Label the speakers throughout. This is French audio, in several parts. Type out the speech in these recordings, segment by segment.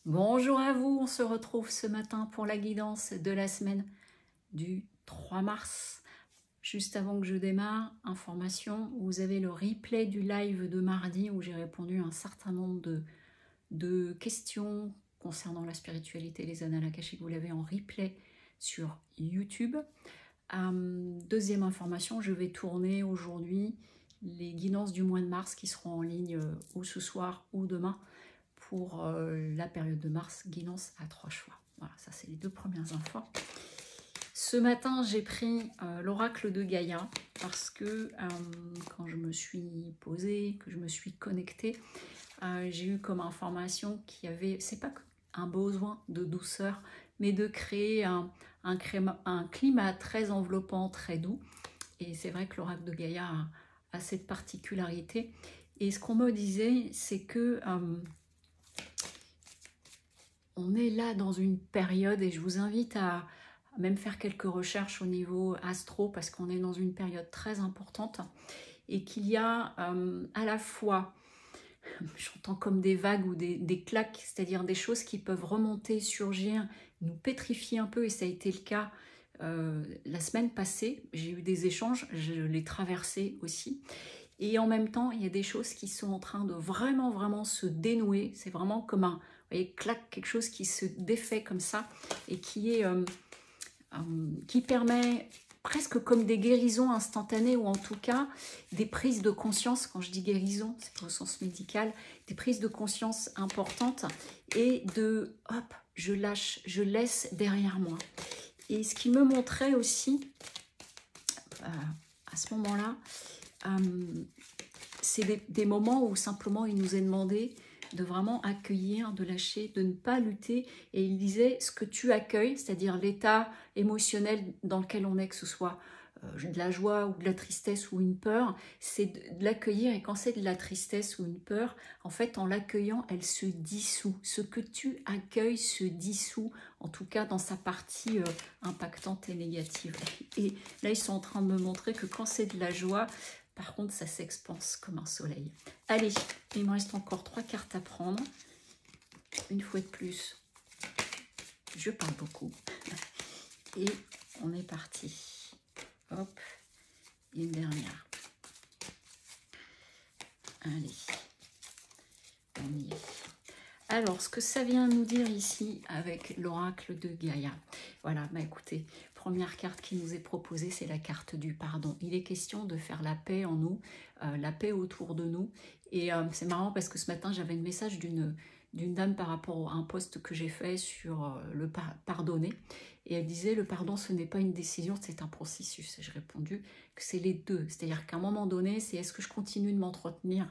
Speaker 1: Bonjour à vous, on se retrouve ce matin pour la guidance de la semaine du 3 mars. Juste avant que je démarre, information, vous avez le replay du live de mardi où j'ai répondu à un certain nombre de questions concernant la spiritualité et les annales akashiques. Vous l'avez en replay sur YouTube. Deuxième information, je vais tourner aujourd'hui les guidances du mois de mars qui seront en ligne ou ce soir ou demain pour la période de mars, guidance à 3 choix. Voilà, ça c'est les deux premières infos. Ce matin, j'ai pris l'oracle de Gaïa parce que quand je me suis posée, que je me suis connectée, j'ai eu comme information qu'il y avait, c'est pas un besoin de douceur, mais de créer un climat très enveloppant, très doux. Et c'est vrai que l'oracle de Gaïa a cette particularité. Et ce qu'on me disait, c'est que on est là dans une période, et je vous invite à même faire quelques recherches au niveau astro, parce qu'on est dans une période très importante, et qu'il y a à la fois, j'entends comme des vagues ou des claques, c'est-à-dire des choses qui peuvent remonter, surgir, nous pétrifier un peu, et ça a été le cas la semaine passée. J'ai eu des échanges, je l'ai traversé aussi. Et en même temps, il y a des choses qui sont en train de vraiment se dénouer. C'est vraiment comme un, vous voyez, claque, quelque chose qui se défait comme ça et qui permet presque comme des guérisons instantanées, ou en tout cas des prises de conscience. Quand je dis guérison, c'est au sens médical, des prises de conscience importantes et de hop, je lâche, je laisse derrière moi. Et ce qui me montrait aussi à ce moment-là, c'est des moments où simplement il nous est demandé de vraiment accueillir, de lâcher, de ne pas lutter. Et il disait, ce que tu accueilles, c'est-à-dire l'état émotionnel dans lequel on est, que ce soit de la joie ou de la tristesse ou une peur, c'est de l'accueillir. Et quand c'est de la tristesse ou une peur, en fait, en l'accueillant, elle se dissout. Ce que tu accueilles se dissout, en tout cas dans sa partie impactante et négative. Et là, ils sont en train de me montrer que quand c'est de la joie, par contre, ça s'expanse comme un soleil. Allez, il me reste encore 3 cartes à prendre. Une fois de plus, je parle beaucoup. Et on est parti. Hop, une dernière. Allez, on y est. Alors, ce que ça vient nous dire ici avec l'oracle de Gaïa. Voilà, bah écoutez, première carte qui nous est proposée, c'est la carte du pardon. Il est question de faire la paix en nous, la paix autour de nous. Et c'est marrant parce que ce matin, j'avais un message d'une dame par rapport à un post que j'ai fait sur le pardonner. Et elle disait, le pardon, ce n'est pas une décision, c'est un processus. Et j'ai répondu que c'est les deux. C'est-à-dire qu'à un moment donné, c'est est-ce que je continue de m'entretenir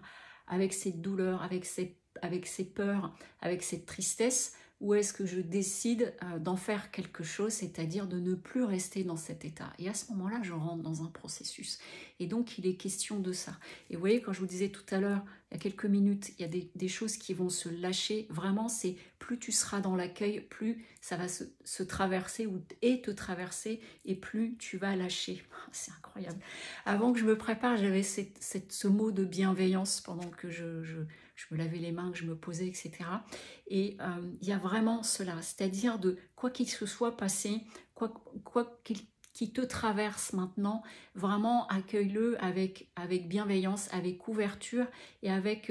Speaker 1: avec cette douleur, avec ces peurs, avec cette tristesse, ou est-ce que je décide d'en faire quelque chose, c'est-à-dire de ne plus rester dans cet état. Et à ce moment-là, je rentre dans un processus. Et donc, il est question de ça. Et vous voyez, quand je vous disais tout à l'heure, il y a quelques minutes, il y a des choses qui vont se lâcher. Vraiment, c'est plus tu seras dans l'accueil, plus ça va se traverser et te traverser, et plus tu vas lâcher. C'est incroyable. Avant que je me prépare, j'avais ce mot de bienveillance pendant que je me lavais les mains, que je me posais, etc. Et il y a vraiment cela, c'est-à-dire de quoi qu'il se soit passé, quoi qui te traverse maintenant, vraiment accueille-le avec bienveillance, avec ouverture et avec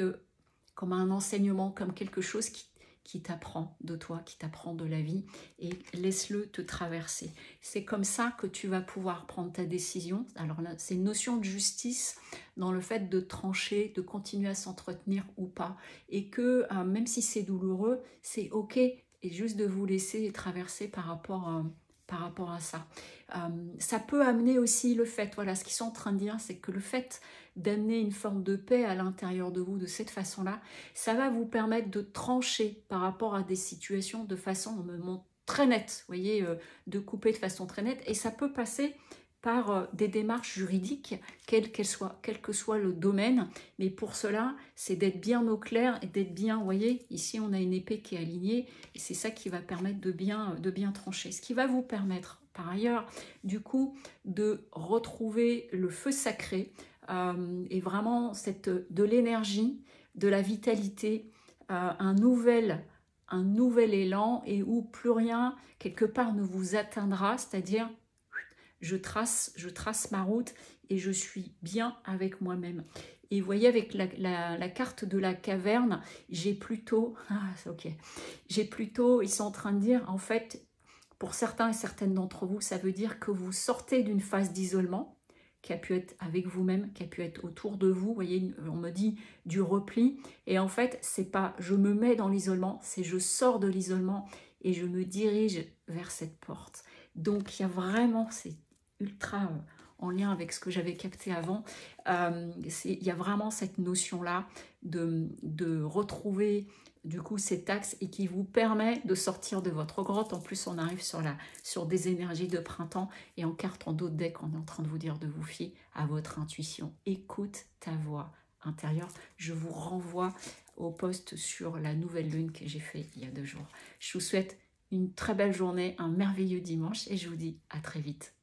Speaker 1: comme un enseignement, comme quelque chose qui t'apprend de toi, qui t'apprend de la vie, et laisse-le te traverser. C'est comme ça que tu vas pouvoir prendre ta décision. Alors là, c'est une notion de justice dans le fait de trancher, de continuer à s'entretenir ou pas, et que même si c'est douloureux, c'est ok, et juste de vous laisser traverser par rapport à ça. Ça peut amener aussi le fait, voilà, ce qu'ils sont en train de dire, c'est que le fait d'amener une forme de paix à l'intérieur de vous de cette façon-là, ça va vous permettre de trancher par rapport à des situations de façon très nette, vous voyez, de couper de façon très nette, et ça peut passer par des démarches juridiques, quel que soit le domaine, mais pour cela, c'est d'être bien au clair et d'être bien, vous voyez, ici on a une épée qui est alignée, et c'est ça qui va permettre de bien trancher. Ce qui va vous permettre, par ailleurs, du coup, de retrouver le feu sacré, et vraiment de l'énergie, de la vitalité, un nouvel un nouvel élan et où plus rien, quelque part, ne vous atteindra, c'est-à-dire je trace ma route et je suis bien avec moi-même. Et vous voyez, avec la carte de la caverne, j'ai plutôt, j'ai plutôt, ils sont en train de dire, en fait, pour certains et certaines d'entre vous, ça veut dire que vous sortez d'une phase d'isolement, qui a pu être avec vous-même, qui a pu être autour de vous. Vous voyez, on me dit du repli. Et en fait, c'est pas je me mets dans l'isolement, c'est je sors de l'isolement et je me dirige vers cette porte. Donc, il y a vraiment, c'est ultra en lien avec ce que j'avais capté avant, il y a vraiment cette notion-là de retrouver du coup cet axe et qui vous permet de sortir de votre grotte. En plus, on arrive sur des énergies de printemps et en carte en d'autres decks, on est en train de vous dire de vous fier à votre intuition. Écoute ta voix intérieure. Je vous renvoie au post sur la nouvelle lune que j'ai fait il y a 2 jours. Je vous souhaite une très belle journée, un merveilleux dimanche et je vous dis à très vite.